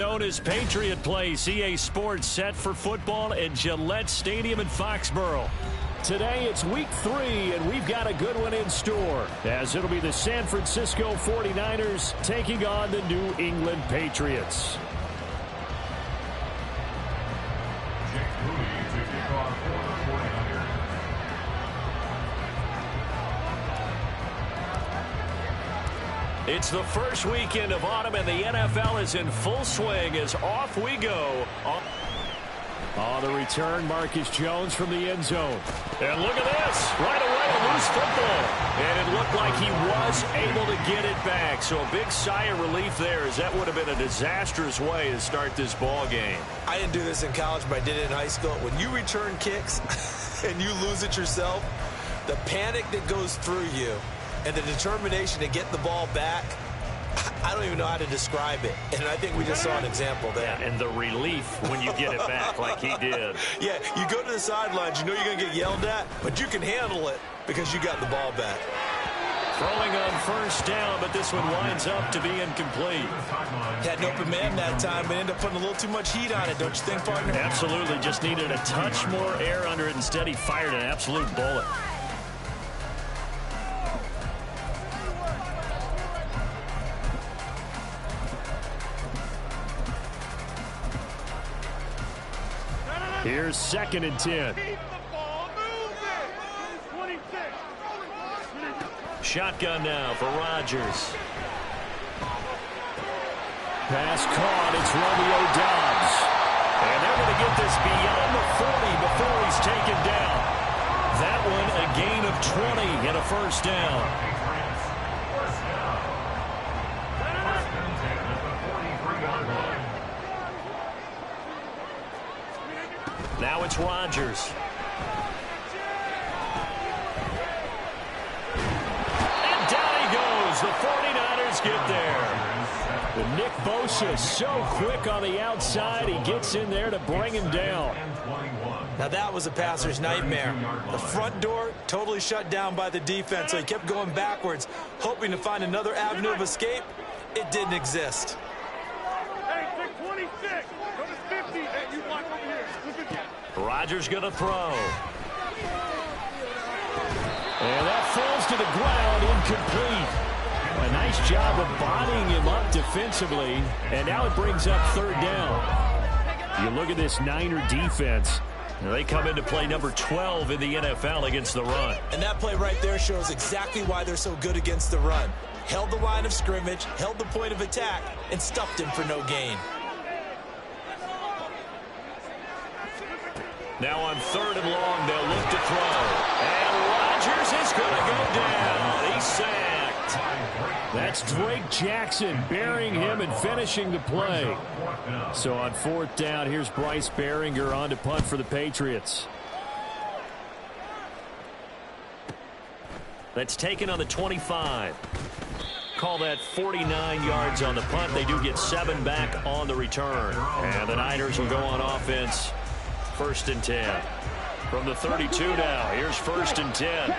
Known as Patriot Place, EA Sports set for football at Gillette Stadium in Foxborough. Today it's week 3, and we've got a good one in store, as it'll be the San Francisco 49ers taking on the New England Patriots. It's the first weekend of autumn, and the NFL is in full swing as off we go. On the return, Marcus Jones from the end zone. And look at this. Right away, a loose football. And it looked like he was able to get it back. So a big sigh of relief there, as that would have been a disastrous way to start this ball game. I didn't do this in college, but I did it in high school. When you return kicks and you lose it yourself, the panic that goes through you and the determination to get the ball back, I don't even know how to describe it. And I think we just saw an example there. Yeah, and the relief when you get it back like he did. Yeah, you go to the sidelines, you know you're going to get yelled at, but you can handle it because you got the ball back. Throwing on first down, but this one winds up to be incomplete. Had an open man that time, but ended up putting a little too much heat on it, don't you think, partner? Absolutely, just needed a touch more air under it. Instead, he fired an absolute bullet. Here's 2nd and 10. Shotgun now for Rodgers. Pass caught. It's Romeo Doubs. And they're going to get this beyond the 40 before he's taken down. That one a gain of 20 and a first down. Now it's Rodgers. And down he goes. The 49ers get there. But Nick Bosa so quick on the outside. He gets in there to bring him down. Now that was a passer's nightmare. The front door totally shut down by the defense, so he kept going backwards, hoping to find another avenue of escape. It didn't exist. Rodgers going to throw. And that falls to the ground, incomplete. A nice job of bodying him up defensively. And now it brings up 3rd down. You look at this Niner defense. They come into play number 12 in the NFL against the run. And that play right there shows exactly why they're so good against the run. Held the line of scrimmage, held the point of attack, and stuffed him for no gain. Now on 3rd and long, they'll look to throw. And Rodgers is going to go down. He's sacked. That's Drake Jackson burying him and finishing the play. So on 4th down, here's Bryce Baringer on to punt for the Patriots. That's taken on the 25. Call that 49 yards on the punt. They do get 7 back on the return. And the Niners will go on offense. 1st and 10. From the 32 now, here's 1st and 10.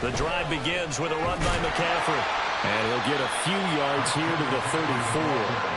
The drive begins with a run by McCaffrey. And he'll get a few yards here to the 34.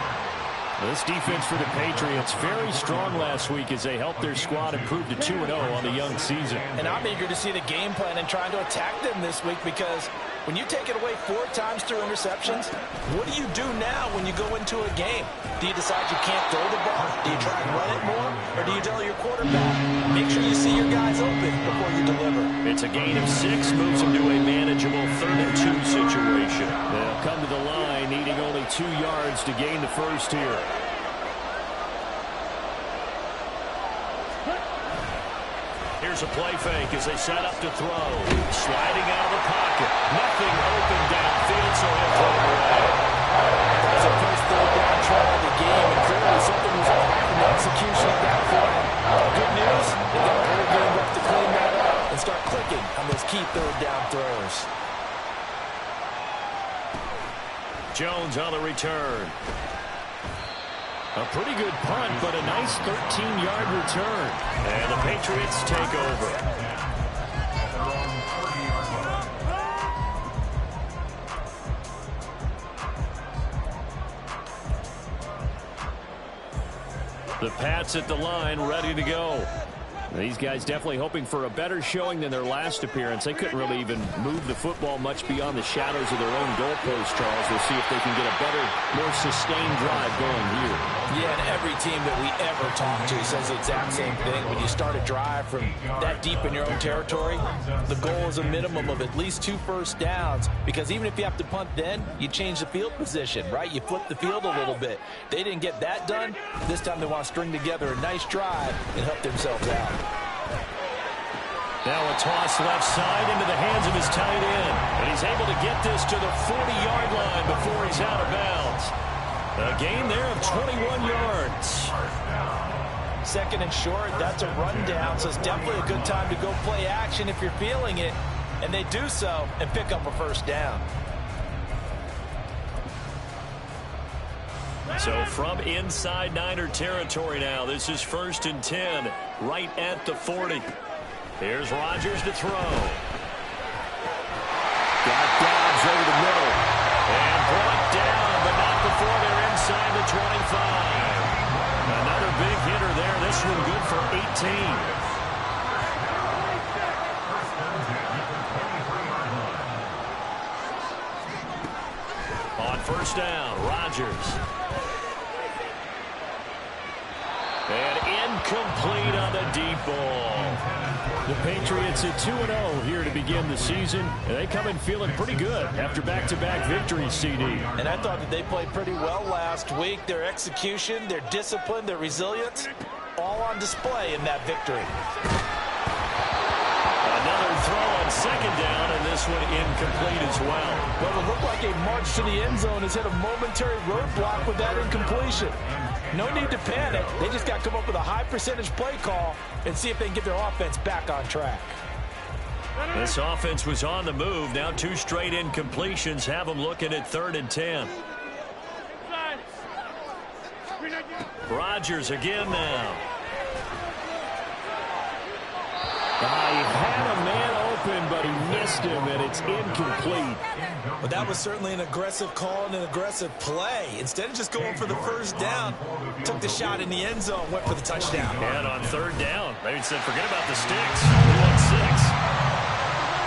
This defense for the Patriots, very strong last week as they helped their squad improve to 2-0 on the young season. And I'm eager to see the game plan and trying to attack them this week, because when you take it away 4 times through interceptions, what do you do now when you go into a game? Do you decide you can't throw the ball? Do you try and run it more? Or do you tell your quarterback, make sure you see your guys open before you deliver? It's a gain of 6, moves them to a manageable 3rd and 2 situation. They'll come to the line needing only 2 yards to gain the first here. Here's a play fake as they set up to throw. Sliding out of the pocket. Nothing open downfield, so he'll throw it away. That was the first 3rd down try of the game, and clearly something was off in the execution of that play. Good news, they got a whole game left to clean that up and start clicking on those key 3rd down throws. Jones on the return. A pretty good punt, but a nice 13-yard return. And the Patriots take over. The Pats at the line, ready to go. These guys definitely hoping for a better showing than their last appearance. They couldn't really even move the football much beyond the shadows of their own goalpost, Charles. We'll see if they can get a better, more sustained drive going here. Yeah, and every team that we ever talk to says the exact same thing. When you start a drive from that deep in your own territory, the goal is a minimum of at least 2 first downs, because even if you have to punt then, you change the field position, right? You flip the field a little bit. They didn't get that done. This time they want to string together a nice drive and help themselves out. Now a toss left side into the hands of his tight end. And he's able to get this to the 40-yard line before he's out of bounds. A gain there of 21 yards. Second and short, that's a rundown, so it's definitely a good time to go play action if you're feeling it. And they do so and pick up a first down. So from inside Niner territory now, this is 1st and 10, right at the 40. Here's Rodgers to throw. Got Dobbs over the middle. And brought down, but not before they're inside the 25. Another big hitter there. This one good for 18. On first down, Rodgers. And incomplete on the deep ball. The Patriots at 2-0 here to begin the season. And they come in feeling pretty good after back-to-back victories, CD. And I thought that they played pretty well last week. Their execution, their discipline, their resilience, all on display in that victory. Another throw on second down, and this one incomplete as well. Well, it looked like a march to the end zone has hit a momentary roadblock with that incompletion. No need to panic. They just got to come up with a high percentage play call and see if they can get their offense back on track. This offense was on the move. Now 2 straight incompletions have them looking at 3rd and 10. Rodgers again now. He had a man open, but he missed him, and it's incomplete. But that was certainly an aggressive call and an aggressive play. Instead of just going for the first down, took the shot in the end zone, went for the touchdown. And on 3rd down, they said, forget about the sticks. We want 6.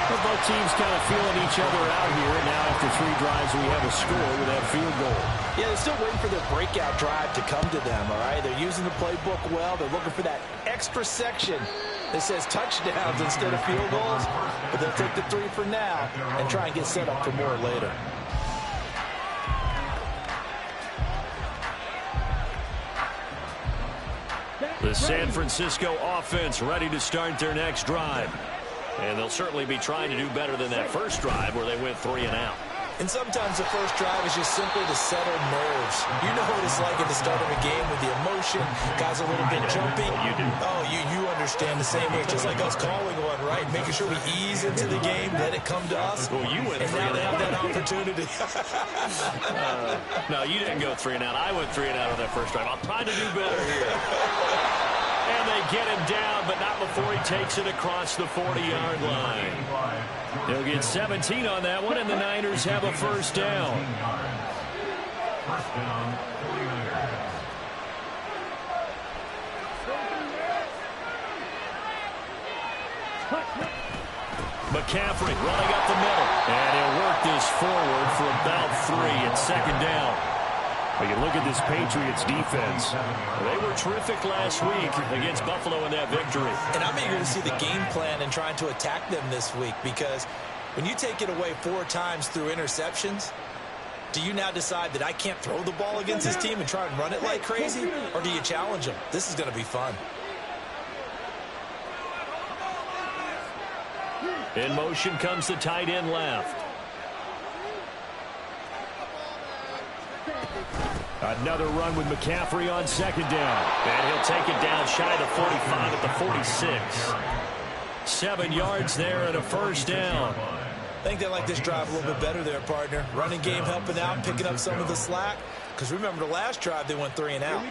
Well, both teams kind of feeling each other out here. Now after 3 drives, we have a score with that field goal. Yeah, they're still waiting for their breakout drive to come to them, all right? They're using the playbook well. They're looking for that extra section that says touchdowns instead of field goals. But they'll take the 3 for now and try and get set up for more later. The San Francisco offense ready to start their next drive. And they'll certainly be trying to do better than that first drive where they went 3 and out. And sometimes the first drive is just simply to settle nerves. You know what it's like at the start of a game with the emotion, guys a little bit jumpy. You do. Oh, you understand the same way. Just like us calling one, right? Making sure we ease into the game, let it come to us. Well, you went and 3 now and they out. have that opportunity. No, you didn't go 3 and out. I went 3 and out on that first drive. I'll try to do better here. And they get him down, but not before he takes it across the 40-yard line. They'll get 17 on that one, and the Niners have a first down. McCaffrey running up the middle. And he'll work this forward for about 3 at second down. But you look at this Patriots defense. They were terrific last week against Buffalo in that victory. And I'm eager to see the game plan and trying to attack them this week, because when you take it away 4 times through interceptions, do you now decide that I can't throw the ball against this team and try and run it like crazy? Or do you challenge them? This is going to be fun. In motion comes the tight end left. Another run with McCaffrey on second down. And he'll take it down shy of the 45 at the 46. 7 yards there and a first down. I think they like this drive a little bit better there, partner. Running game helping out, picking up some of the slack. Because remember, the last drive, they went 3 and out.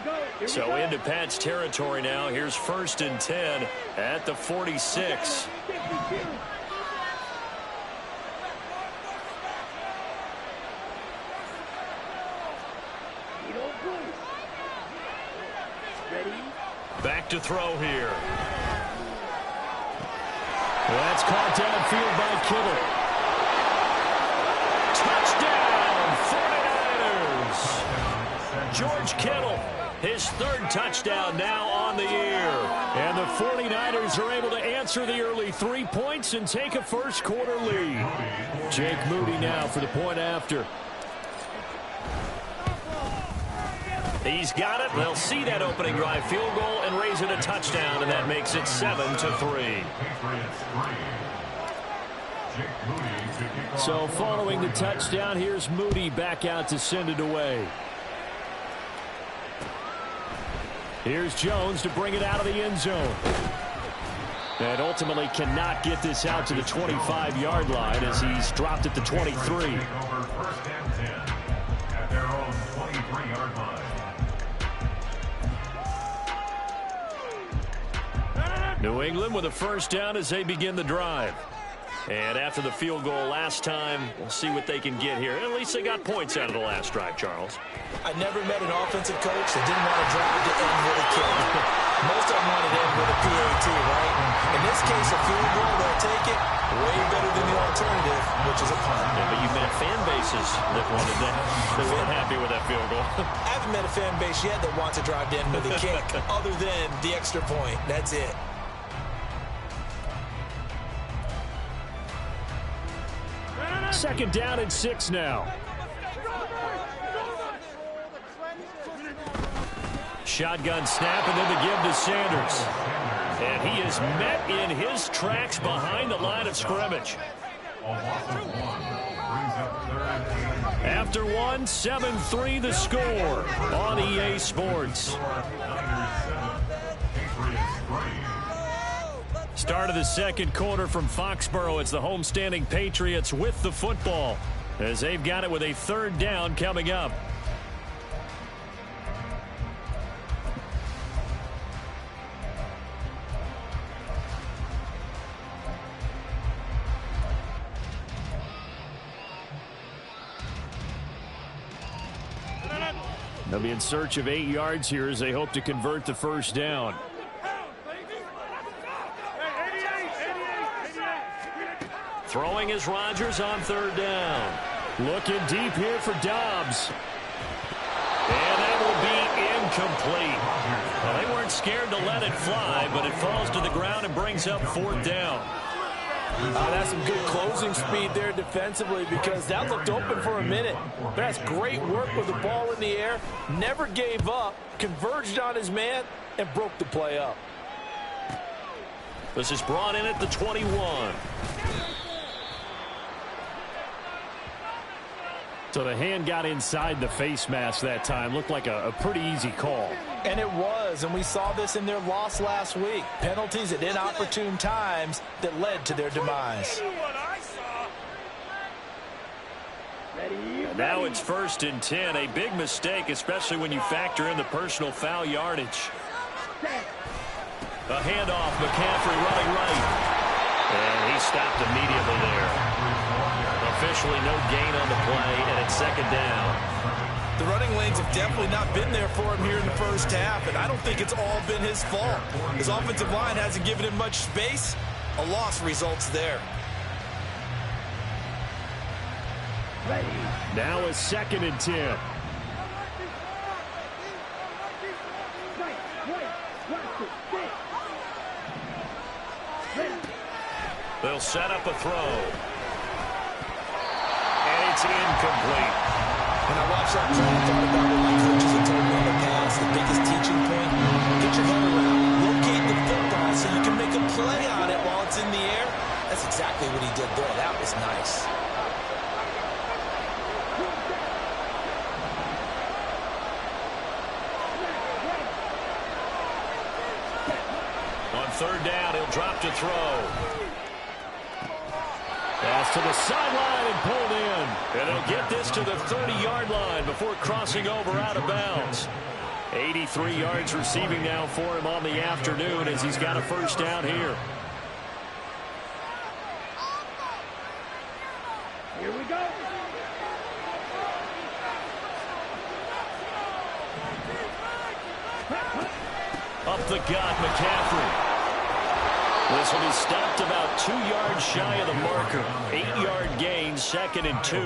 So into Pat's territory now. Here's 1st and 10 at the 46. Back to throw here. Well, that's caught downfield by Kittle. Touchdown, 49ers! George Kittle, his third touchdown now on the year. And the 49ers are able to answer the early 3 points and take a first-quarter lead. Jake Moody now for the point after. He's got it. They'll see that opening drive field goal and raise it a touchdown, and that makes it 7-3. So following the touchdown, here's Moody back out to send it away. Here's Jones to bring it out of the end zone. And ultimately cannot get this out to the 25-yard line as he's dropped at the 23. New England with a first down as they begin the drive. And after the field goal last time, we'll see what they can get here. At least they got points out of the last drive, Charles. I never met an offensive coach that didn't want to drive to end with a kick. Most of them wanted to end with a PAT, right? In this case, a field goal, they'll take it. Way better than the alternative, which is a punt. Yeah, but you've met fan bases that wanted that. They weren't happy with that field goal. I haven't met a fan base yet that wants to drive to end with a kick other than the extra point. That's it. Second down and 6 now. Shotgun snap and then the give to Sanders. And he is met in his tracks behind the line of scrimmage. After one, 7-3 the score on EA Sports. Start of the second quarter from Foxborough. It's the homestanding Patriots with the football as they've got it with a third down coming up. They'll be in search of 8 yards here as they hope to convert the first down. Throwing is Rodgers on third down. Looking deep here for Dobbs. And that will be incomplete. Well, they weren't scared to let it fly, but it falls to the ground and brings up fourth down. That's some good closing speed there defensively because that looked open for a minute. That's great work with the ball in the air. Never gave up, converged on his man, and broke the play up. This is brought in at the 21. So the hand got inside the face mask that time. Looked like a pretty easy call. And it was, and we saw this in their loss last week. Penalties at inopportune times that led to their demise. And now it's 1st and 10. A big mistake, especially when you factor in the personal foul yardage. A handoff, McCaffrey running right. And he stopped immediately there. Officially no gain on the play, and it's second down. The running lanes have definitely not been there for him here in the first half, and I don't think it's all been his fault. His offensive line hasn't given him much space. A loss results there. Now a 2nd and 10. They'll set up a throw. And it's incomplete. When I watched that play, I thought about what my coaches had told me in the past. The biggest teaching point, get your head around, locate the football so you can make a play on it while it's in the air. That's exactly what he did there. That was nice. On third down, he'll drop to throw. Pass to the sideline and pulled in. And he'll get this to the 30-yard line before crossing over out of bounds. 83 yards receiving now for him on the afternoon as he's got a first down here. Here we go. up the gut, McCaffrey. This one is stopped about 2 yards shy of the marker. 8-yard gain, 2nd and 2.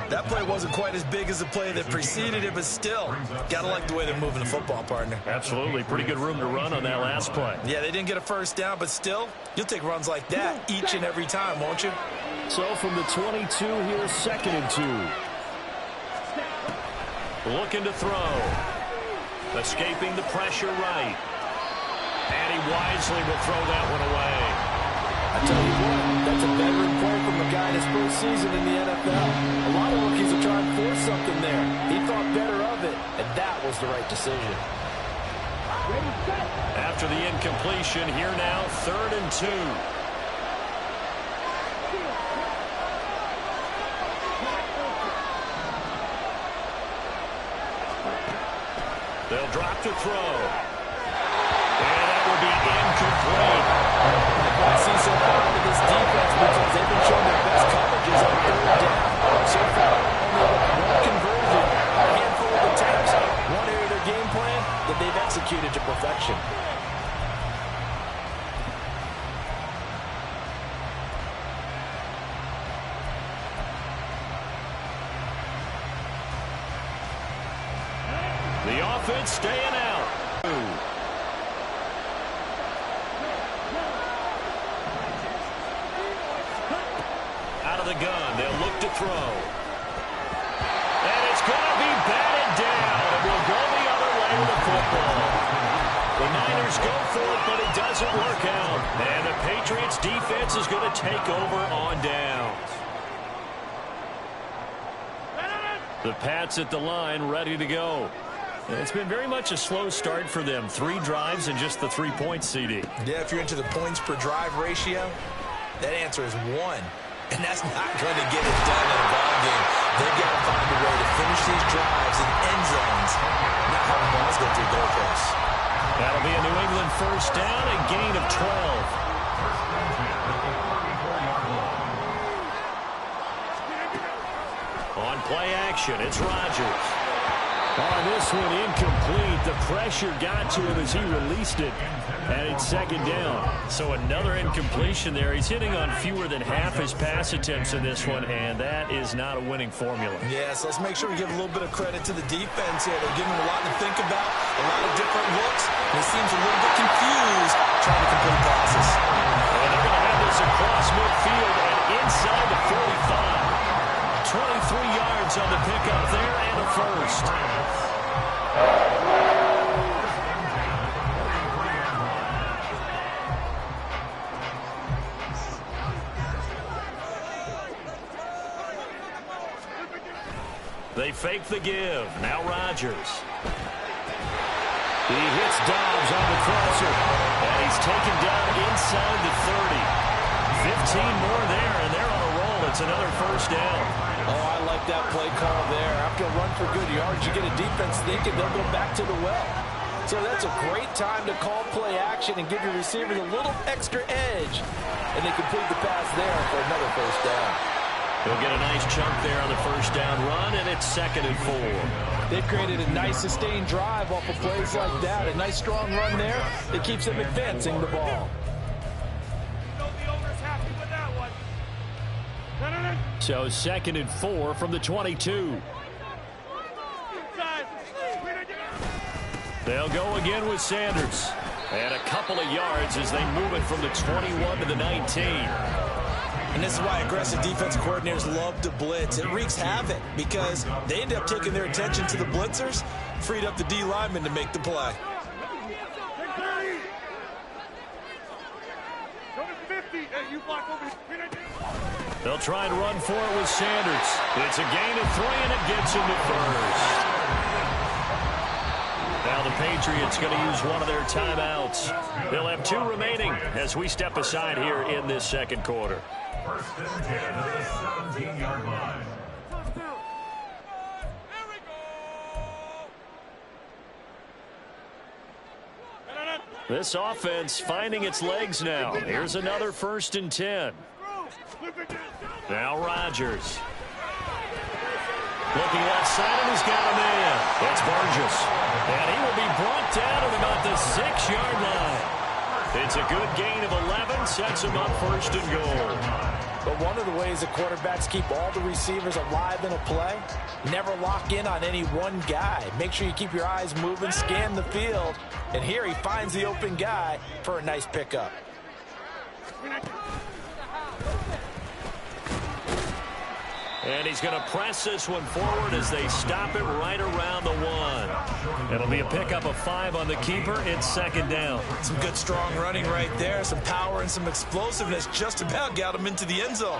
That play wasn't quite as big as the play that preceded it, but still, got to like the way they're moving the football, partner. Absolutely. Pretty good room to run on that last play. Yeah, they didn't get a first down, but still, you'll take runs like that each and every time, won't you? So from the 22, here's 2nd and 2. Looking to throw. Escaping the pressure right. And he wisely will throw that one away. I tell you what, that's a veteran play from a guy in his first season in the NFL. A lot of rookies are trying to force something there. He thought better of it, and that was the right decision. After the incompletion, here now, 3rd and 2. They'll drop to throw. And that will be incomplete. I see so far with this defense because they've been showing their best coverages on 3rd down. So far, only one conversion, a handful of attempts, one area of their game plan that they've executed to perfection. The offense staying out. Out of the gun, they'll look to throw. And it's going to be batted down. It will go the other way with the football. The Niners go for it, but it doesn't work out. And the Patriots defense is going to take over on downs. The Pats at the line, ready to go. It's been very much a slow start for them. 3 drives and just the 3 points, CD. Yeah, if you're into the points per drive ratio, that answer is 1. And that's not going to get it done in a ball game. They've got to find a way to finish these drives in end zones, not have the balls go through goalposts. That'll be a New England first down, a gain of 12. On play action, it's Rodgers. On this one, incomplete. The pressure got to him as he released it. And it's 2nd down. So another incompletion there. He's hitting on fewer than half his pass attempts in this one, and that is not a winning formula. Yeah, so let's make sure we give a little bit of credit to the defense here. They're giving him a lot to think about, a lot of different looks, and he seems a little bit confused trying to complete passes. And they're going to have this across midfield and inside the 45. 23 yards on the pickup there and a first. They fake the give. Now Rodgers. He hits Dobbs on the crosser. And he's taken down inside the 30. 15 more there, and they're on a roll. It's another first down. Oh, I like that play call there. After a run for good yards, you get a defense thinking they'll go back to the well. So that's a great time to call play action and give your receivers a little extra edge. And they complete the pass there for another first down. He'll get a nice chunk there on the first down run, and it's 2nd and 4. They've created a nice sustained drive off of plays like that. A nice strong run there that keeps them advancing the ball. So 2nd and 4 from the 22. They'll go again with Sanders. And a couple of yards as they move it from the 21 to the 19. And this is why aggressive defensive coordinators love to blitz. It wreaks havoc because they end up taking their attention to the blitzers, freed up the D lineman to make the play. They'll try and run for it with Sanders. It's a gain of 3, and it gets him to first. Now the Patriots going to use one of their timeouts. They'll have 2 remaining as we step aside here in this second quarter. First and 10 at the 17-yard line. This offense finding its legs now. Here's another 1st and 10. Now Rodgers. Looking left side, and he's got a man. That's Burgess. And he will be brought down at about the 6-yard line. It's a good gain of 11, sets him up first and goal. But one of the ways that quarterbacks keep all the receivers alive in a play, never lock in on any one guy. Make sure you keep your eyes moving, scan the field. And here he finds the open guy for a nice pickup. And he's going to press this one forward as they stop it right around the 1. It'll be a pickup of 5 on the keeper. It's second down. Some good, strong running right there. Some power and some explosiveness just about got him into the end zone.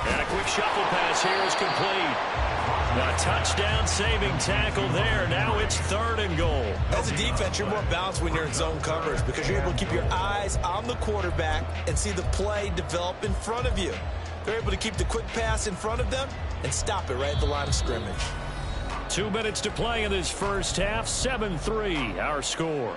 And a quick shuffle pass here is complete. A touchdown-saving tackle there. Now it's 3rd and goal. As a defense, you're more balanced when you're in zone coverage because you're able to keep your eyes on the quarterback and see the play develop in front of you. They're able to keep the quick pass in front of them and stop it right at the line of scrimmage. 2 minutes to play in this first half. 7-3, our score.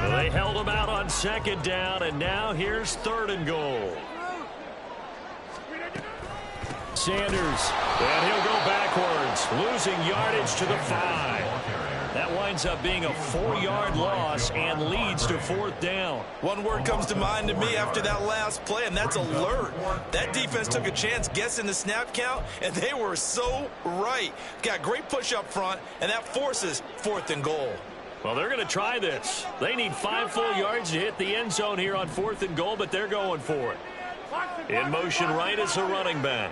They held him out on second down, and now here's 3rd and goal. Sanders, and he'll go backwards, losing yardage to the 5. That winds up being a 4-yard loss and leads to 4th down. One word comes to mind to me after that last play, and that's alert. That defense took a chance guessing the snap count, and they were so right. Got great push up front, and that forces 4th and goal. Well, they're going to try this. They need 5 full yards to hit the end zone here on 4th and goal, but they're going for it. In motion right is the running back.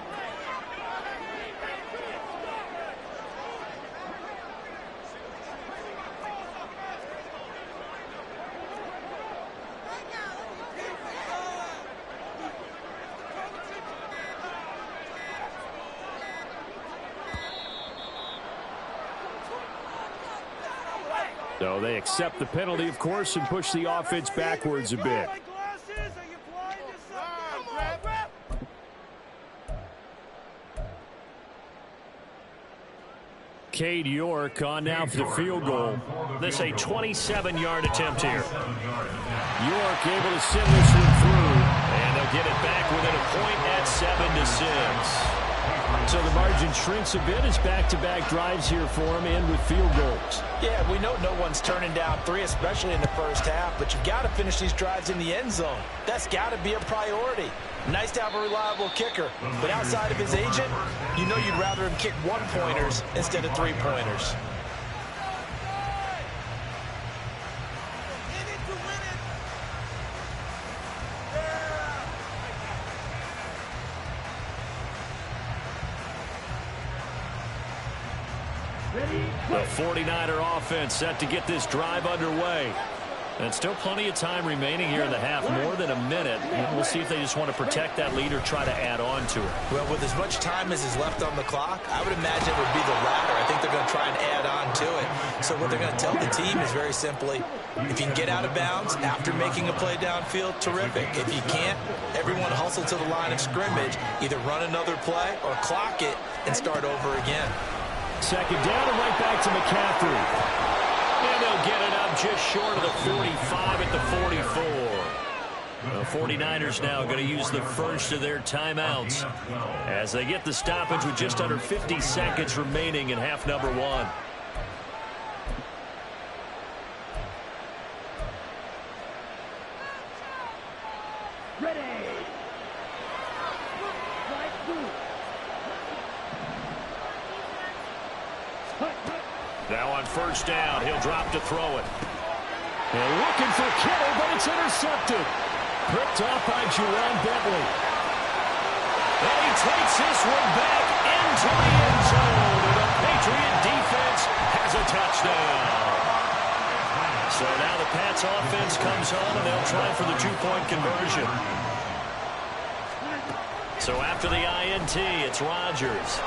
So they accept the penalty, of course, and push the offense backwards a bit. Cade York on now for the field goal. This a 27-yard attempt here. York able to send this one through, and they'll get it back within a point at 7-6. So the margin shrinks a bit as back-to-back drives here for him and with field goals. Yeah, we know no one's turning down 3, especially in the first half, but you've got to finish these drives in the end zone. That's got to be a priority. Nice to have a reliable kicker, but outside of his agent, you know you'd rather him kick 1-pointers instead of 3-pointers. The 49er offense set to get this drive underway. And still plenty of time remaining here in the half, more than a minute. And we'll see if they just want to protect that lead or try to add on to it. Well, with as much time as is left on the clock, I would imagine it would be the latter. I think they're going to try and add on to it. So what they're going to tell the team is very simply, if you can get out of bounds after making a play downfield, terrific. If you can't, everyone hustle to the line of scrimmage, either run another play or clock it and start over again. Second down and right back to McCaffrey. And they'll get it up just short of the 45 at the 44. The 49ers now going to use the first of their timeouts as they get the stoppage with just under 50 seconds remaining in half number 1. Now on first down, he'll drop to throw it. And looking for Kittle, but it's intercepted. Picked off by Juwan Bentley. And he takes this one back into the end zone. And the Patriot defense has a touchdown. So now the Pats offense comes home, and they'll try for the 2-point conversion. So after the INT, it's Rodgers.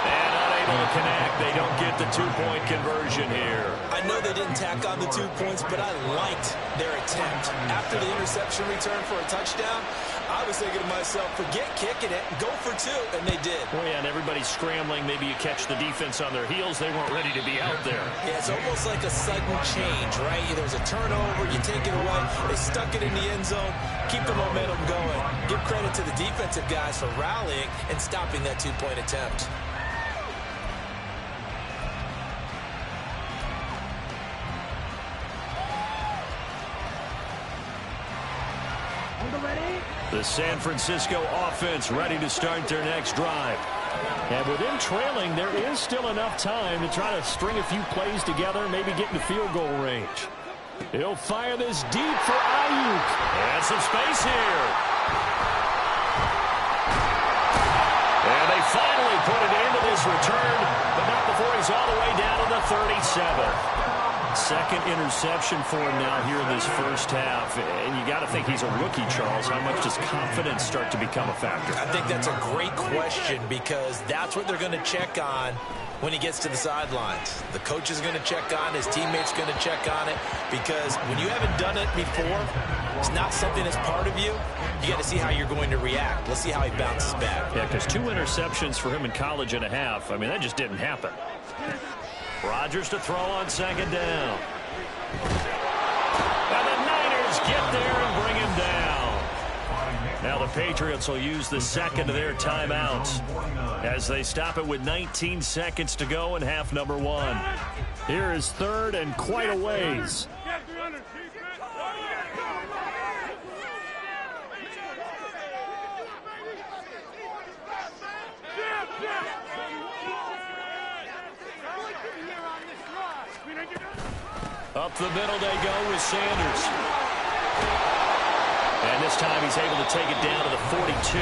And unable to connect. They don't get the two-point conversion here. I know they didn't tack on the 2 points, but I liked their attempt. After the interception return for a touchdown, I was thinking to myself, forget kicking it, go for 2, and they did. Oh, yeah, and everybody's scrambling. Maybe you catch the defense on their heels. They weren't ready to be out there. Yeah, it's almost like a sudden change, right? There's a turnover, you take it away, they stuck it in the end zone, keep the momentum going. Give credit to the defensive guys for rallying and stopping that 2-point attempt. The San Francisco offense ready to start their next drive. And with them trailing, there is still enough time to try to string a few plays together, maybe get into field goal range. He'll fire this deep for Ayuk. And some space here. And they finally put it into this return, but not before he's all the way down to the 37. Second interception for him now here in this first half. And you got to think he's a rookie, Charles. How much does confidence start to become a factor? I think that's a great question because that's what they're going to check on when he gets to the sidelines. The coach is going to check on, his teammates going to check on it, because when you haven't done it before, it's not something that's part of you. You got to see how you're going to react. Let's see how he bounces back. Yeah, because 2 interceptions for him in college and a half. I mean, that just didn't happen. Rodgers to throw on second down. And the Niners get there and bring him down. Now the Patriots will use the second of their timeouts as they stop it with 19 seconds to go in half number 1. Here is third and quite a ways. Up the middle they go with Sanders. And this time he's able to take it down to the 42.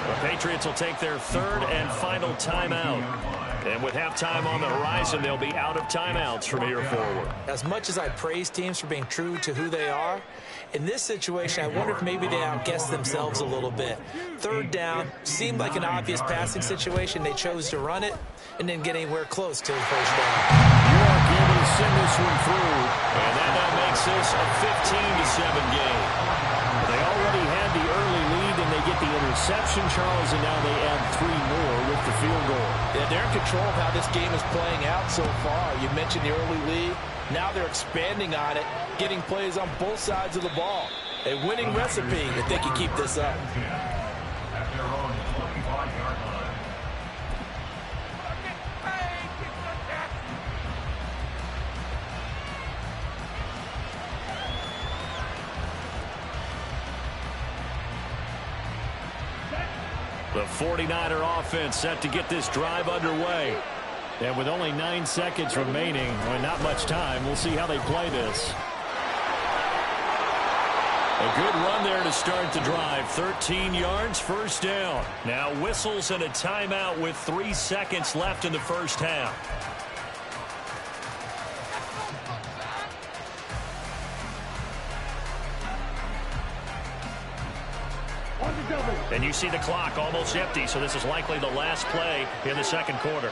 The Patriots will take their third and final timeout. And with halftime on the horizon, they'll be out of timeouts from here forward. As much as I praise teams for being true to who they are, in this situation, I wonder if maybe they outguessed themselves a little bit. Third down seemed like an obvious passing situation. They chose to run it and didn't get anywhere close to the first down. York able to send this one through, and that now makes this a 15-7 game. They already had the early lead, and they get the interception, Charles, and now they add 3 more with the field goal. Yeah, they're in control of how this game is playing out so far. You mentioned the early lead. Now they're expanding on it, getting plays on both sides of the ball. A winning recipe if they can keep this up. At their own 25-yard line. The 49er offense set to get this drive underway. And with only 9 seconds remaining, well, not much time, we'll see how they play this. A good run there to start the drive. 13 yards, first down. Now whistles and a timeout with 3 seconds left in the first half. And you see the clock almost empty, so this is likely the last play in the second quarter.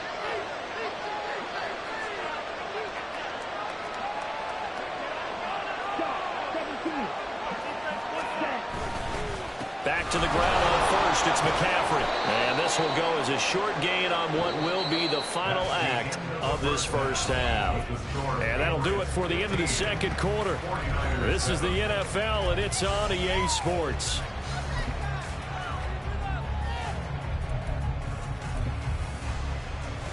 Back to the ground on first, it's McCaffrey. And this will go as a short gain on what will be the final act of this first half. And that'll do it for the end of the second quarter. This is the NFL, and it's on EA Sports.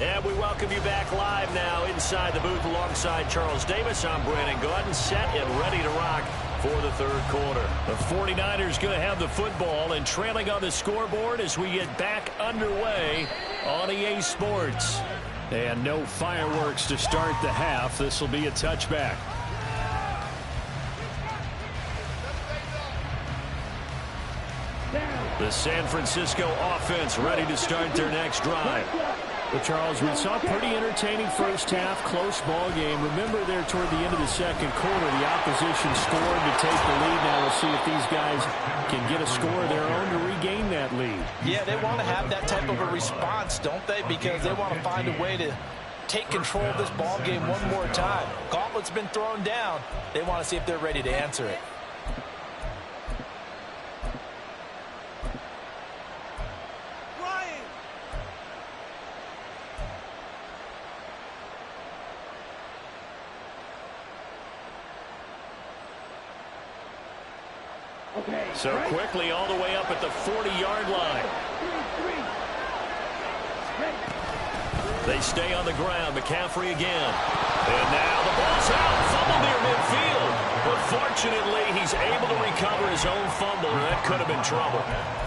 And we welcome you back live now inside the booth alongside Charles Davis. I'm Brandon Gaudin, set and ready to rock for the third quarter. The 49ers going to have the football and trailing on the scoreboard as we get back underway on EA Sports. And no fireworks to start the half. This will be a touchback. The San Francisco offense ready to start their next drive. But, Charles, we saw a pretty entertaining first half, close ball game. Remember there toward the end of the second quarter, the opposition scored to take the lead. Now we'll see if these guys can get a score of their own to regain that lead. Yeah, they want to have that type of a response, don't they? Because they want to find a way to take control of this ball game one more time. Gauntlet's been thrown down. They want to see if they're ready to answer it. So quickly all the way up at the 40-yard line. They stay on the ground. McCaffrey again. And now the ball's out. Fumble near midfield. But fortunately, he's able to recover his own fumble. That could have been trouble.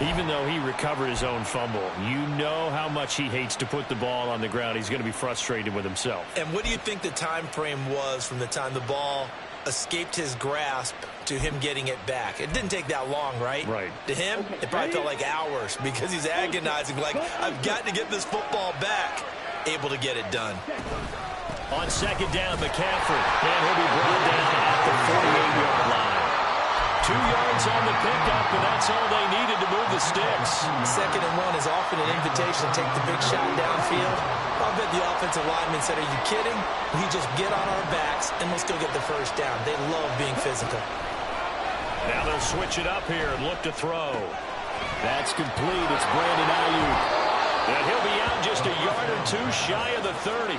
Even though he recovered his own fumble, you know how much he hates to put the ball on the ground. He's going to be frustrated with himself. And what do you think the time frame was from the time the ball escaped his grasp to him getting it back? It didn't take that long, right? Right. To him, it probably felt like hours because he's agonizing, like, I've got to get this football back. Able to get it done. On second down, McCaffrey. And he'll be brought down at the 48-yard line. 2 yards on the pickup, and that's all they needed to move the sticks. 2nd and 1 is often an invitation to take the big shot downfield. I bet the offensive lineman said, are you kidding? We just get on our backs, and let's go get the first down. They love being physical. Now they'll switch it up here and look to throw. That's complete. It's Brandon Ayuk. And he'll be out just a yard or two shy of the 30.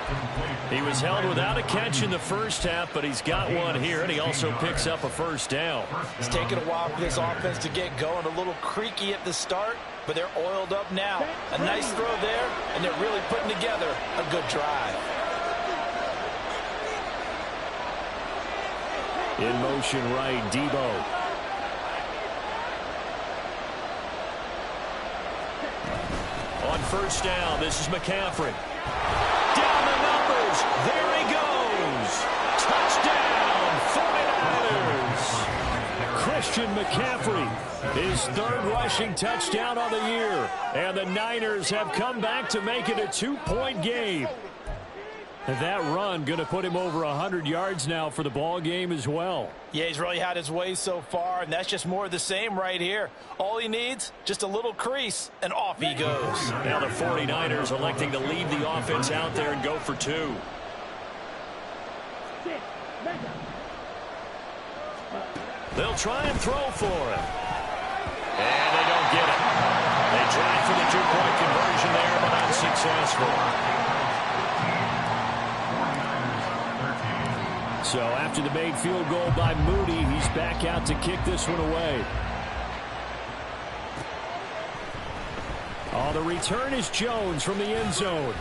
He was held without a catch in the first half, but he's got one here, and he also picks up a first down. It's taken a while for this offense to get going. A little creaky at the start, but they're oiled up now. A nice throw there, and they're really putting together a good drive. In motion right, Debo. On first down, this is McCaffrey. Down the numbers. There he goes. Touchdown, 49ers. Christian McCaffrey, his 3rd rushing touchdown of the year. And the Niners have come back to make it a 2-point game. And that run going to put him over 100 yards now for the ball game as well. Yeah, he's really had his way so far, and that's just more of the same right here. All he needs, just a little crease, and off he goes. Now the 49ers electing to leave the offense out there and go for 2. They'll try and throw for him. And they don't get it. They tried for the 2-point conversion there, but unsuccessful. So after the made field goal by Moody, he's back out to kick this one away. Oh, the return is Jones from the end zone.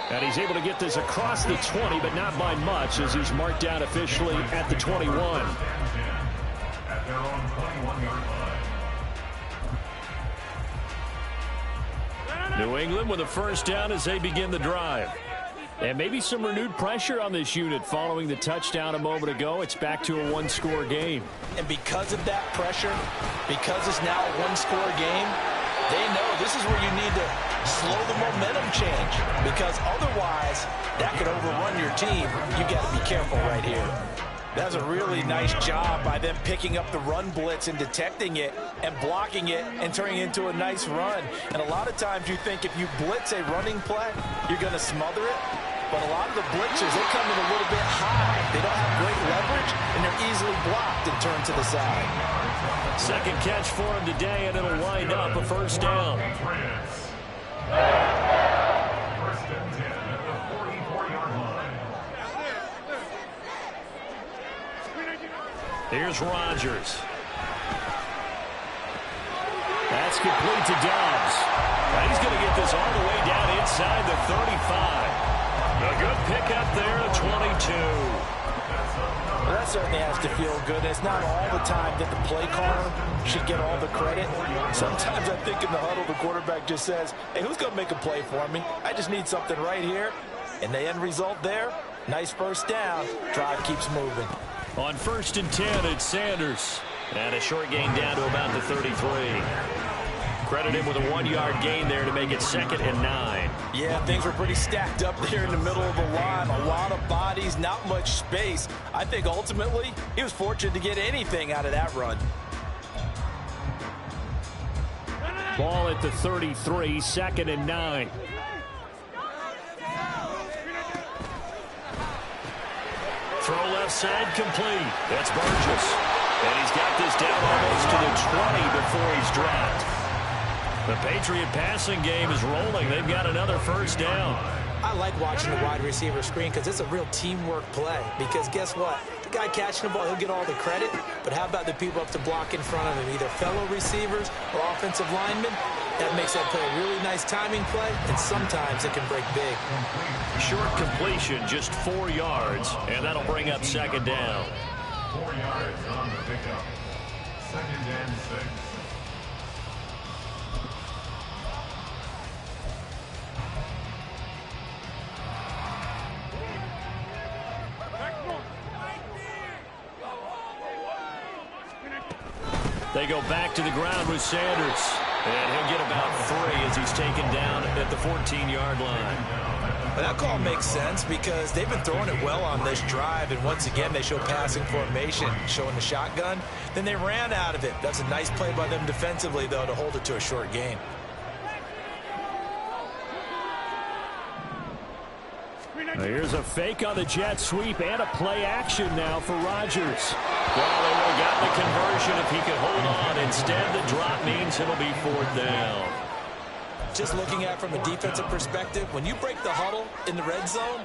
And he's able to get this across the 20, but not by much, as he's marked down officially at the 21. At their own 21-yard line. New England with a first down as they begin the drive. And maybe some renewed pressure on this unit following the touchdown a moment ago. It's back to a 1-score game. And because of that pressure, because it's now a 1-score game, they know this is where you need to slow the momentum change. Because otherwise, that could overrun your team. You got to be careful right here. That was a really nice job by them picking up the run blitz and detecting it and blocking it and turning it into a nice run. And a lot of times you think if you blitz a running play, you're going to smother it. But a lot of the blitzers, they come in a little bit high. They don't have great leverage, and they're easily blocked and turned to the side. Second catch for him today, and it'll wind up a first down. First and 10 at the 44-yard line. Here's Rodgers. That's complete to Dobbs. And he's going to get this all the way down inside the 35. A good pickup there at 22. Well, that certainly has to feel good. It's not all the time that the play caller should get all the credit. Sometimes I think in the huddle, the quarterback just says, hey, who's going to make a play for me? I just need something right here. And the end result there, nice first down. Drive keeps moving. On first and 10, it's Sanders. And a short gain down to about the 33. Credit him with a 1-yard gain there to make it 2nd and 9. Yeah, things were pretty stacked up there in the middle of the line. A lot of bodies, not much space. I think ultimately he was fortunate to get anything out of that run. Ball at the 33, 2nd and 9. Throw left side complete. That's Burgess. And he's got this down almost to the 20 before he's dropped. The Patriot passing game is rolling. They've got another first down. I like watching the wide receiver screen because it's a real teamwork play. Because guess what? The guy catching the ball, he'll get all the credit. But how about the people up to block in front of him? Either fellow receivers or offensive linemen. That makes that play a really nice timing play. And sometimes it can break big. Short completion, just 4 yards. And that'll bring up 2nd down. 4 yards on the pickup. 2nd and 6. They go back to the ground with Sanders. And he'll get about 3 as he's taken down at the 14-yard line. But that call makes sense because they've been throwing it well on this drive. And once again, they show passing formation, showing the shotgun. Then they ran out of it. That's a nice play by them defensively, though, to hold it to a short gain. Here's a fake on the jet sweep and a play action now for Rodgers. Well, they would have gotten the conversion if he could hold on. Instead, the drop means it'll be 4th down. Just looking at it from a defensive perspective, when you break the huddle in the red zone,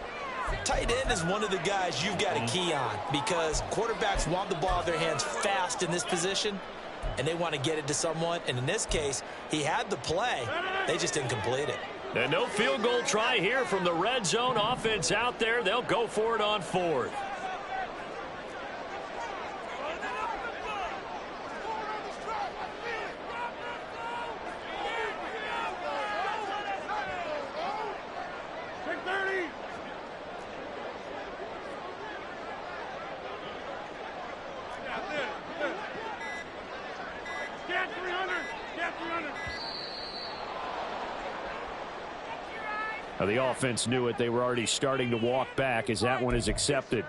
tight end is one of the guys you've got to key on because quarterbacks want the ball in their hands fast in this position, and they want to get it to someone. And in this case, he had the play. They just didn't complete it. And no field goal try here from the red zone offense out there. They'll go for it on 4th. The offense knew it. They were already starting to walk back as that one is accepted.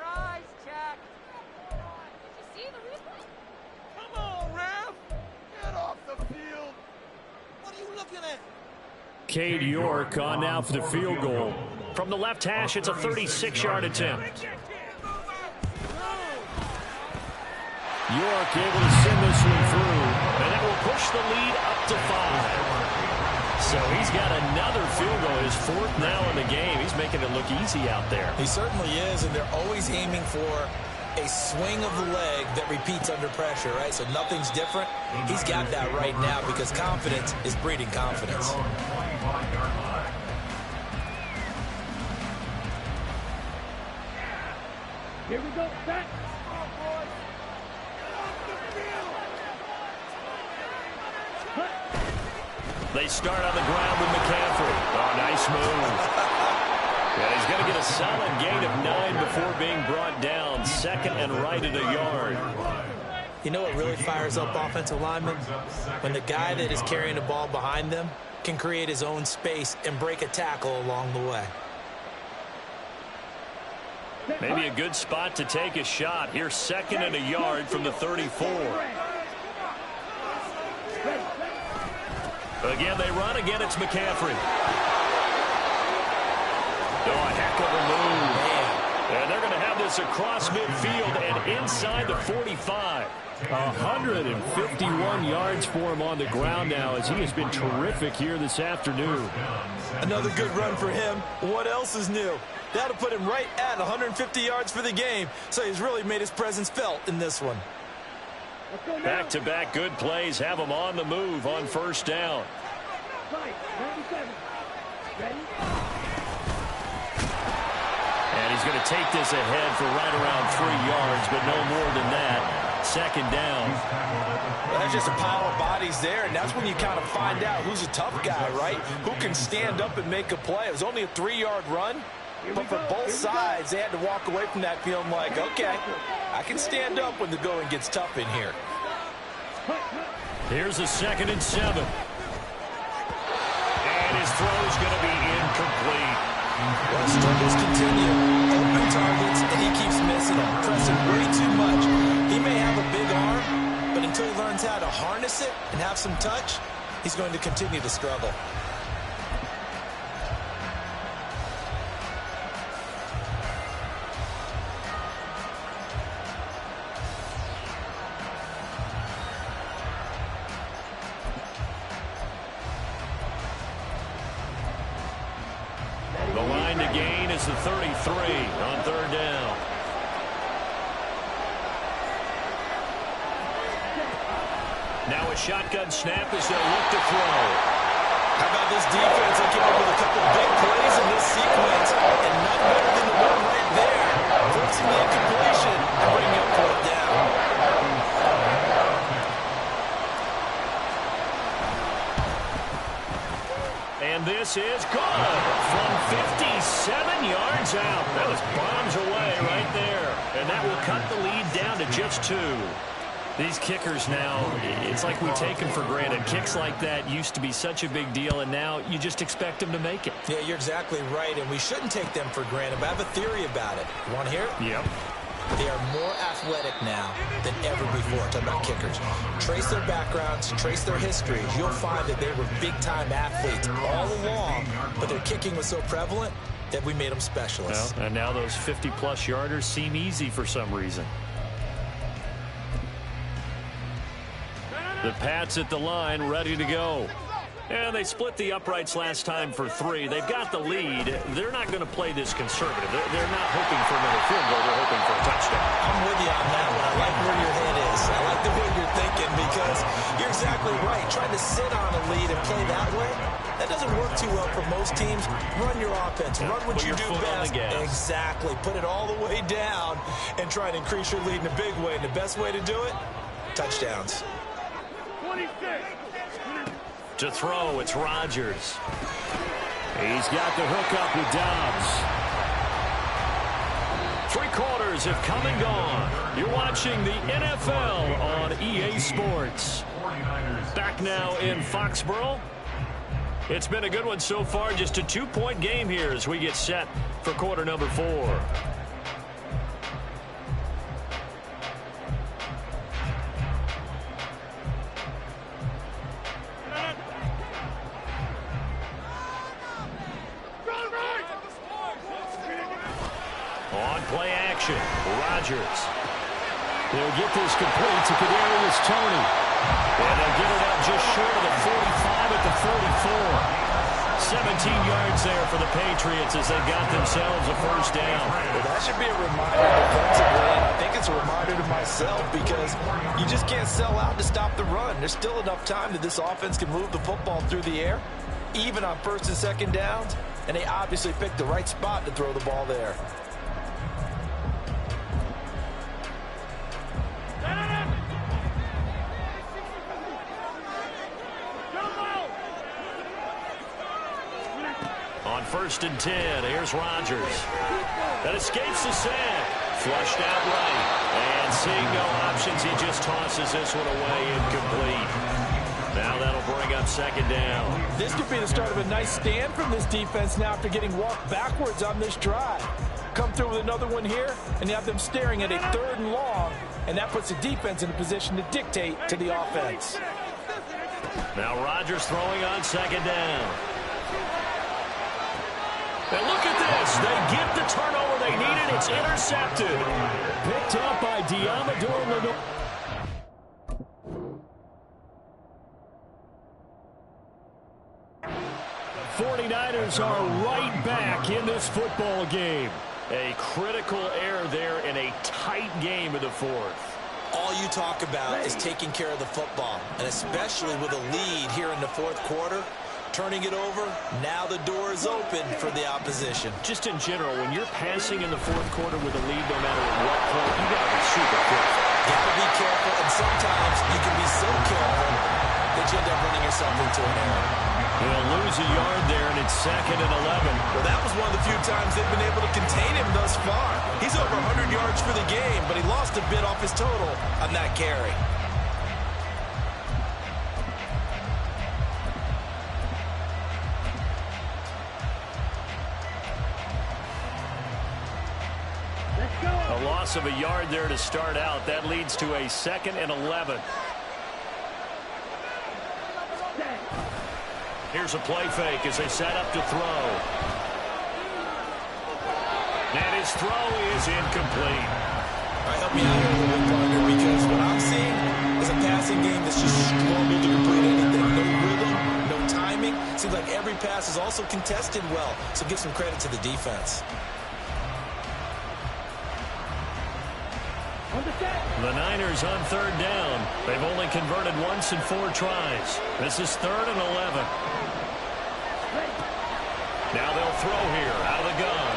Come on, Ref. Get off the field. What are you looking at? Cade York on now for the field goal. From the left hash, it's a 36-yard attempt. York able to send this one through, and it will push the lead up to 5. So he's got another field goal. His 4th now in the game. He's making it look easy out there. He certainly is, and they're always aiming for a swing of the leg that repeats under pressure, right? So nothing's different. He's got that right now because confidence is breeding confidence. Here we go. Back. They start on the ground with McCaffrey. Oh, nice move. Yeah, he's going to get a solid gain of 9 before being brought down. 2nd and right at a yard. You know what really fires up offensive linemen? When the guy that is carrying the ball behind them can create his own space and break a tackle along the way. Maybe a good spot to take a shot. Here's 2nd and a yard from the 34. Again, they run. Again, it's McCaffrey. Oh, a heck of a move. And they're going to have this across midfield and inside the 45. 151 yards for him on the ground now as he has been terrific here this afternoon. Another good run for him. What else is new? That'll put him right at 150 yards for the game. So he's really made his presence felt in this one. Back-to-back good plays have him on the move on 1st down. And he's going to take this ahead for right around 3 yards, but no more than that. 2nd down. Well, that's just a pile of bodies there, and that's when you kind of find out who's a tough guy, right? Who can stand up and make a play. It was only a 3-yard run, but for both sides, they had to walk away from that feeling like, okay, I can stand up when the going gets tough in here. Here's a 2nd and 7. throw's going to be incomplete. Well, struggles continue. Open targets, and he keeps missing them, pressing way too much. He may have a big arm, but until he learns how to harness it and have some touch, he's going to continue to struggle. The line to gain is the 33 on third down. Now a shotgun snap as they'll look to throw. How about this defense? They came up with a couple big plays in this sequence, and none better than the one right there. Forcing the incompletion and bringing up fourth down. And this is good from 57 yards out. That was bombs away right there. And that will cut the lead down to just 2. These kickers now, it's like we take them for granted. Kicks like that used to be such a big deal, and now you just expect them to make it. Yeah, you're exactly right, and we shouldn't take them for granted, but I have a theory about it. You want to hear it? Yep. They are more athletic now than ever before. Talking about kickers. Trace their backgrounds, trace their histories. You'll find that they were big-time athletes all along, but their kicking was so prevalent that we made them specialists. Well, and now those 50-plus yarders seem easy for some reason. The Pats at the line, ready to go. And they split the uprights last time for 3. They've got the lead. They're not going to play this conservative. They're not hoping for another field goal. They're hoping for a touchdown. I'm with you on that one. I like where your head is. I like the way you're thinking because you're exactly right. Trying to sit on a lead and play that way, that doesn't work too well for most teams. Run your offense. Run what you do best. Exactly. Put it all the way down and try and increase your lead in a big way. And the best way to do it, touchdowns. 26. To throw, it's Rodgers. He's got the hook up with Dobbs. 3 quarters have come and gone. You're watching the NFL on EA Sports. Back now in Foxborough. It's been a good one so far. Just a 2-point game here as we get set for quarter number 4. Play action. Rodgers. They'll get this complete to Kadarius Toney. And they'll get it up just short of the 45 at the 44. 17 yards there for the Patriots as they got themselves a first down. Well, that should be a reminder defensively, and I think it's a reminder to myself because you just can't sell out to stop the run. There's still enough time that this offense can move the football through the air, even on first and second downs, and they obviously picked the right spot to throw the ball there. On 1st and 10, here's Rodgers. That escapes the sack. Flushed out right. And seeing no options, he just tosses this one away incomplete. Now that'll bring up second down. This could be the start of a nice stand from this defense now after getting walked backwards on this drive. Come through with another one here, and you have them staring at a 3rd and long, and that puts the defense in a position to dictate to the offense. Now Rodgers throwing on second down. And look at this. They get the turnover they needed. It's intercepted. Picked up by Diamador Lenore. 49ers are right back in this football game. A critical error there in a tight game in the 4th. All you talk about is taking care of the football, and especially with a lead here in the 4th quarter. Turning it over, now the door is open for the opposition. Just in general, when you're passing in the 4th quarter with a lead, no matter what point, you got to be super careful. Got to be careful, and sometimes you can be so careful that you end up running yourself into an error. They'll lose a yard there, and it's 2nd and 11. Well, that was one of the few times they've been able to contain him thus far. He's over 100 yards for the game, but he lost a bit off his total on that carry. loss of a yard there to start out. That leads to a 2nd and 11. Here's a play fake as they set up to throw. And his throw is incomplete. All right, help me out here a little bit, partner, because what I'm seeing is a passing game that's just struggled to complete anything. No rhythm, no timing. Seems like every pass is also contested well, so give some credit to the defense. The Niners on 3rd down. They've only converted once in 4 tries. This is 3rd and 11. Now they'll throw here out of the gun.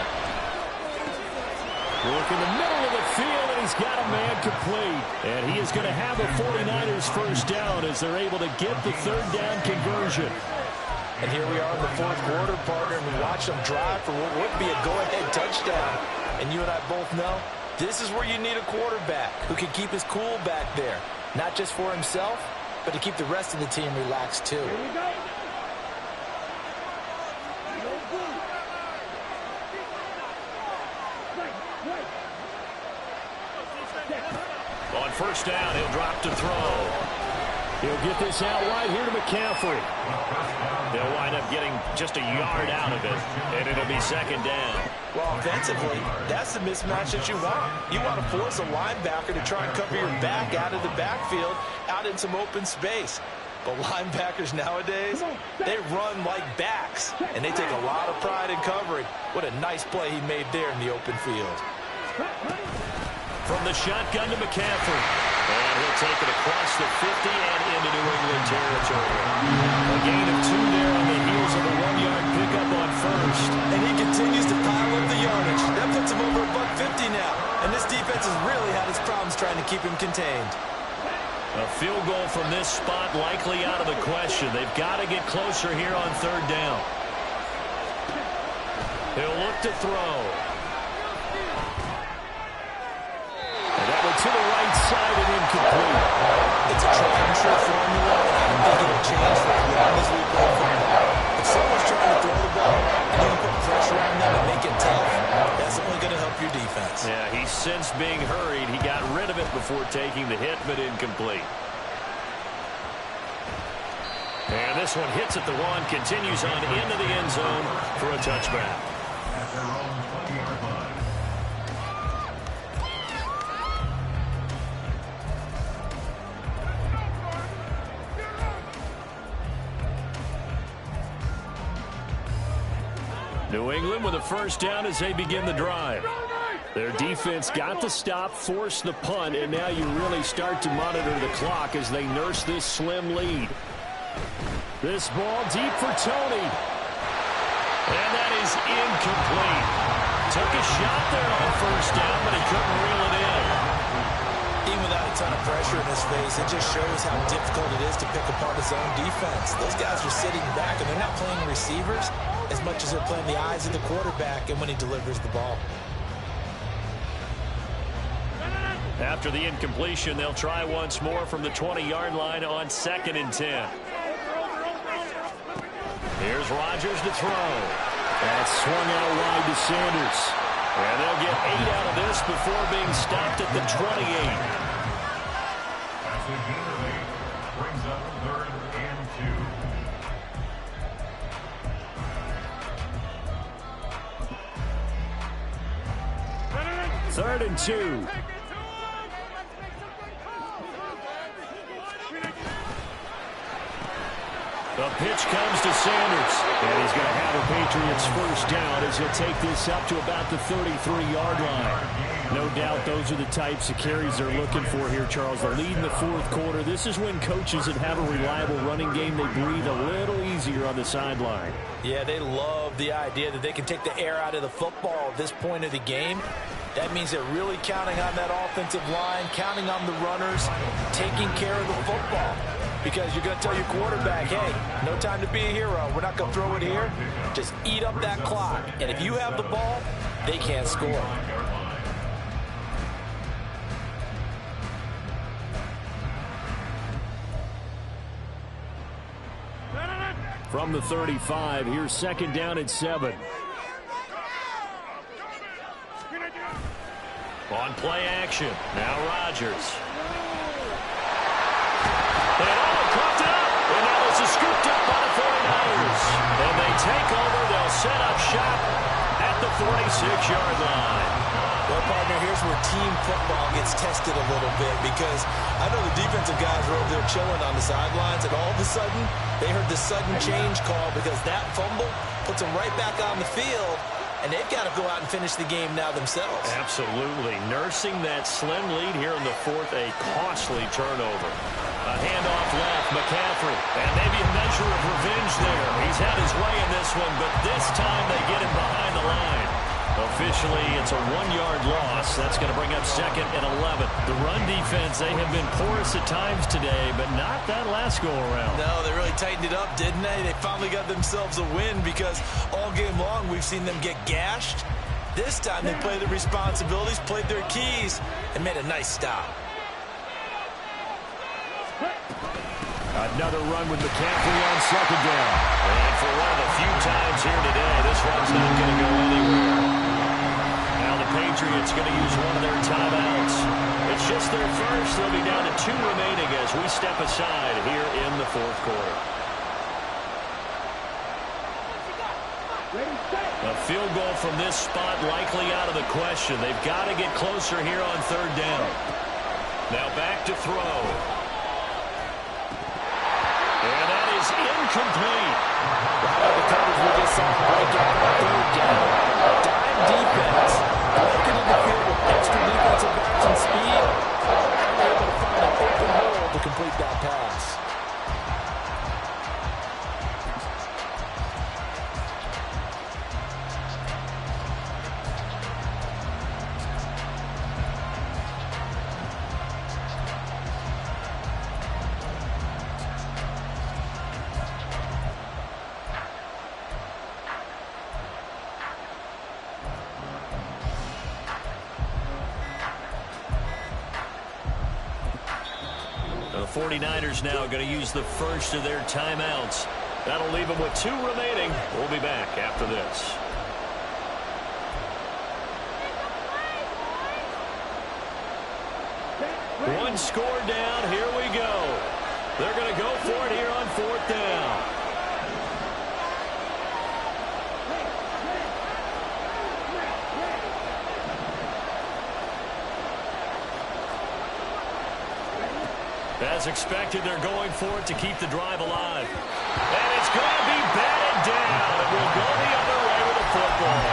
Look in the middle of the field, and he's got a man complete. And he is going to have a 49ers first down as they're able to get the 3rd down conversion. And here we are in the 4th quarter, partner, and we watch them drive for what would be a go-ahead touchdown. And you and I both know this is where you need a quarterback who can keep his cool back there, not just for himself, but to keep the rest of the team relaxed too. On 1st down, he'll drop to throw. He'll get this out wide here to McCaffrey. They'll wind up getting just a yard out of it, and it'll be 2nd down. Well, offensively, that's the mismatch that you want. You want to force a linebacker to try and cover your back out of the backfield, out in some open space. But linebackers nowadays, they run like backs, and they take a lot of pride in covering. What a nice play he made there in the open field. From the shotgun to McCaffrey. And he'll take it across the 50 and into New England territory. A gain of 2 there on the heels of a 1-yard pickup on 1st. And he continues to pile up the yardage. That puts him over $150 now. And this defense has really had its problems trying to keep him contained. A field goal from this spot likely out of the question. They've got to get closer here on 3rd down. He'll look to throw. To the right side and incomplete. It's a tried and true formula. I don't think it'll change for as long as we play football. If someone's trying to throw the ball and you can put pressure on them and make it tough, that's only going to help your defense. Yeah, he sensed being hurried. He got rid of it before taking the hit, but incomplete. And this one hits at the 1, continues on into the end zone for a touchback. At their own 20-yard line. New England with a first down as they begin the drive. Their defense got the stop, forced the punt, and now you really start to monitor the clock as they nurse this slim lead. This ball deep for Tony. And that is incomplete. Took a shot there on 1st down, but he couldn't reel it in. Even without a ton of pressure in his face, it just shows how difficult it is to pick apart his own defense. Those guys are sitting back, and they're not playing receivers as much as they're playing the eyes of the quarterback and when he delivers the ball. After the incompletion, they'll try once more from the 20-yard line on 2nd and 10. Here's Rodgers to throw. That's swung out wide to Sanders. And they'll get 8 out of this before being stopped at the 28. That's a gain of 8. Brings up 3rd and 2. 3rd and 2. The pitch comes to Sanders, and he's going to have a Patriots first down as he'll take this up to about the 33-yard line. No doubt those are the types of carries they're looking for here, Charles. The lead in the 4th quarter. This is when coaches that have a reliable running game, they breathe a little easier on the sideline. Yeah, they love the idea that they can take the air out of the football at this point of the game. That means they're really counting on that offensive line, counting on the runners, taking care of the football. Because you're going to tell your quarterback, hey, no time to be a hero. We're not going to throw it here. Just eat up that clock. And if you have the ball, they can't score. From the 35, here's 2nd down and 7. On play action. Now Rodgers. And coughed it up. And now this is scooped up by the 49ers. And they take over. They'll set up shop at the 46-yard line. Well, partner, here's where team football gets tested a little bit because I know the defensive guys were over there chilling on the sidelines, and all of a sudden they heard the sudden change call because that fumble puts them right back on the field, and they've got to go out and finish the game now themselves. Absolutely. Nursing that slim lead here in the fourth, a costly turnover. A handoff left, McCaffrey, and maybe a measure of revenge there. He's had his way in this one, but this time they get him behind the line. Officially, it's a 1-yard loss. That's going to bring up 2nd and 11. The run defense, they have been porous at times today, but not that last go-around. No, they really tightened it up, didn't they? They finally got themselves a win because all game long we've seen them get gashed. This time they played their responsibilities, played their keys, and made a nice stop. Another run with McCaffrey on 2nd down. And for one of the few times here today, this one's not going to go anywhere. Now the Patriots going to use one of their timeouts. It's just their first. They'll be down to 2 remaining as we step aside here in the 4th quarter. A field goal from this spot likely out of the question. They've got to get closer here on 3rd down. Now back to throw. And that is incomplete. The coverage we just saw break out on 3rd down. Dime defense. Breaking in the field with extra defensive backs and speed. They're able to find an open hole to complete that pass. The 49ers now going to use the first of their timeouts. That'll leave them with 2 remaining. We'll be back after this. One score down. Here we go. They're going to go for it here on 4th down. As expected, they're going for it to keep the drive alive. And it's going to be batted down. It will go the other way with the football.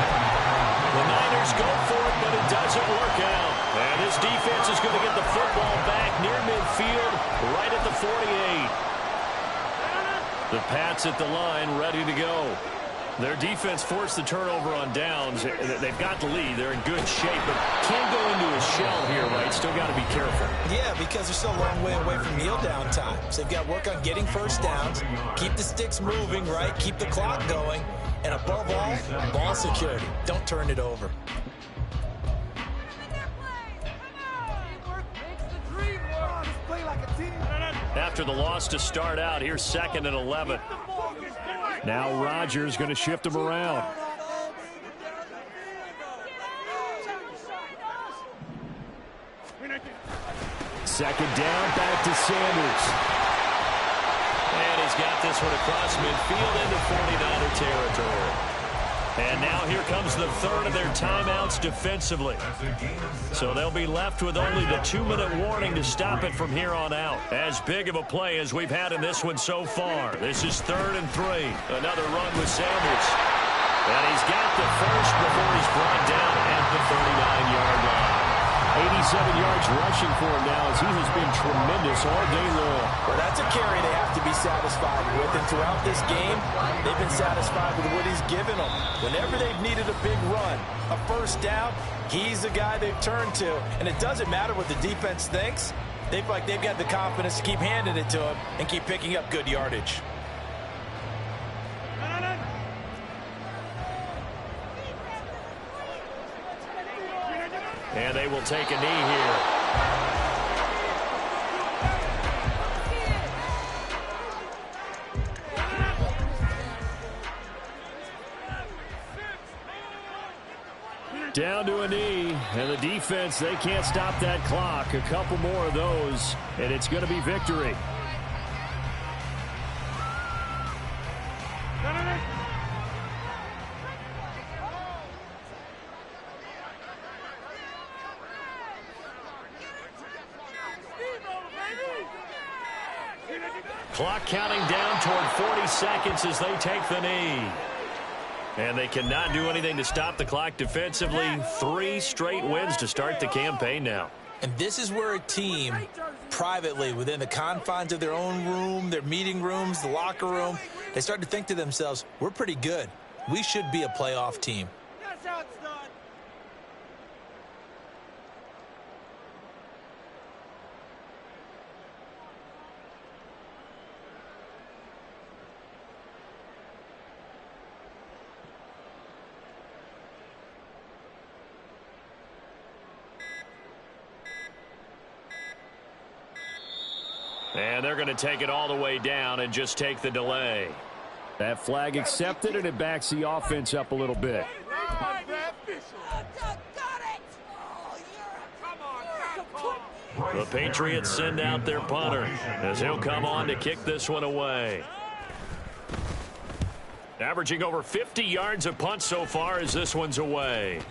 The Niners go for it, but it doesn't work out. And this defense is going to get the football back near midfield, right at the 48. The Pats at the line, ready to go. Their defense forced the turnover on downs. They've got the lead. They're in good shape, but can't go into a shell here, right? Still got to be careful. Yeah, because they're still a long way away from kneel down time. So they've got to work on getting first downs, keep the sticks moving, right? Keep the clock going. And above all, ball security. Don't turn it over. After the loss to start out, here's 2nd and 11. Now Rodgers going to shift him around. Second down, back to Sanders. And he's got this one across midfield into 49er territory. And now here comes the 3rd of their timeouts defensively. So they'll be left with only the 2-minute warning to stop it from here on out. As big of a play as we've had in this one so far. This is 3rd and 3. Another run with Sanders. And he's got the first before he's brought down at the 39-yard line. 87 yards rushing for him now as he has been tremendous all day long. Well, that's a carry they have to be satisfied with. And throughout this game, they've been satisfied with what he's given them. Whenever they've needed a big run, a first down, he's the guy they've turned to. And it doesn't matter what the defense thinks. They've got the confidence to keep handing it to him and keep picking up good yardage. And they will take a knee here. Down to a knee, and the defense, they can't stop that clock. A couple more of those, and it's going to be victory. Clock counting down toward 40 seconds as they take the knee. And they cannot do anything to stop the clock defensively. 3 straight wins to start the campaign now. And this is where a team, privately, within the confines of their own room, their meeting rooms, the locker room, they start to think to themselves, we're pretty good. We should be a playoff team. That's how it's done. And they're going to take it all the way down and just take the delay. That flag accepted, and it backs the offense up a little bit. The Patriots send out their punter as he'll come on to kick this one away. Averaging over 50 yards a punt so far as this one's away.